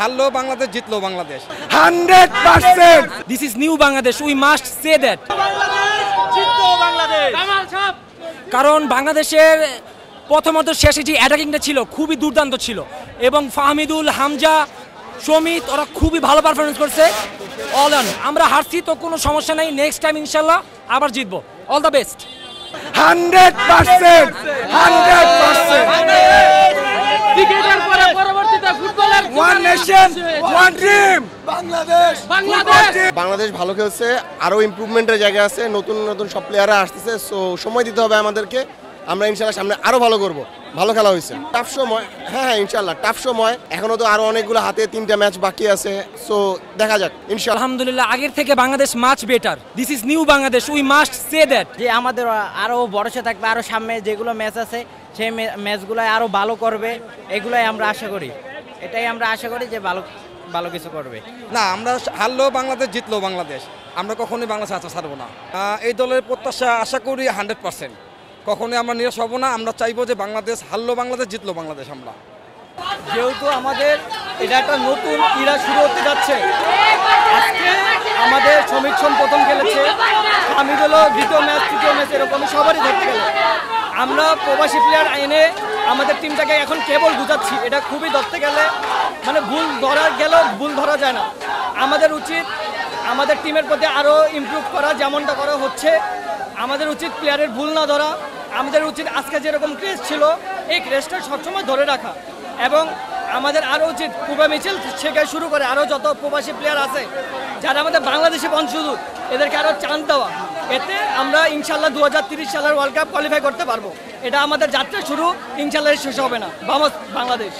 হারলো বাংলাদেশ, জিতলো Bangladesh 100%. This is new Bangladesh. We must say that. কারণ বাংলাদেশের প্রথমত শেষে যে অ্যাটাকিংটা ছিল খুবই দুর্দান্ত ছিল এবং ফাহমিদুল, হামজা, সমিত ওরা খুবই ভালো পারফরমেন্স করছে। অল অন আমরা হারছি তো কোনো সমস্যা নাই, নেক্সট টাইম ইনশাল্লাহ আবার জিতবো। All the best. 100%. 100%. One nation, one dream. Bangladesh ভালো খেলছে, আরো ইমপ্রুভমেন্টের জায়গা আছে, নতুন নতুন সব প্লেয়াররা আসতেছে, সো সময় দিতে হবে আমাদেরকে। আমরা ইনশাল্লাহ সামনে আরো ভালো করব। ভালো খেলা হয়েছে, টাফ সময়, হ্যাঁ ইনশাল্লাহ টাফ সময়, এখনো তো আরো অনেকগুলো হাতে 3টা ম্যাচ বাকি আছে, সো দেখা যাক ইনশাল্লাহ। আলহামদুলিল্লাহ আগের থেকে Bangladesh much better. This is new Bangladesh, we must say that. যে আমাদের আরো ভরসা থাকবে, আরো সামনে যেগুলো ম্যাচ আছে সেই ম্যাচগুলো আরো ভালো করবে, এগুলাই আমরা আশা করি। এটাই আমরা আশা করি যে ভালো ভালো কিছু করবে। না, আমরা হারলো বাংলাদেশ, জিতলো বাংলাদেশ। আমরা কখনোই বাংলাদেশ আশা ছাড়বো না। এই দলের প্রত্যাশা আশা করি 100%। কখনোই আমরা নিরাশ হব না। আমরা চাইবো যে বাংলাদেশ হারলো বাংলাদেশ, জিতলো বাংলাদেশ। আমরা যেহেতু আমাদের এটা একটা নতুন ইরা শুরু হতে যাচ্ছে, আজকে আমাদের শ্রমিক প্রথম খেলেছে, আমি হলো দ্বিতীয় ম্যাচ, তৃতীয় ম্যাচ, এরকম সবারই ধরতে গেলে আমরা প্রবাসী প্লেয়ার এনে আমাদের টিমটাকে এখন কেবল বুঝাচ্ছি। এটা খুবই ধরতে গেলে মানে ভুল ধরা গেলেও ভুল ধরা যায় না। আমাদের উচিত আমাদের টিমের প্রতি আরও ইমপ্রুভ করা, যেমনটা করা হচ্ছে। আমাদের উচিত প্লেয়ারের ভুল না ধরা। আমাদের উচিত আজকে যেরকম ক্রেজ ছিল এই ক্রেজটা সবসময় ধরে রাখা, এবং আমাদের আরও উচিত কুবা মিছিল থেকে শুরু করে আরও যত প্রবাসী প্লেয়ার আছে যারা আমাদের বাংলাদেশে বংশোদ্ভূত, এদেরকে আরও চান্স দেওয়া। এতে আমরা ইনশাল্লাহ 2030 সালের ওয়ার্ল্ড কাপ কোয়ালিফাই করতে পারবো। এটা আমাদের যাত্রা শুরু, ইনশাল্লাহ শেষ হবে না। বাংলাদেশ।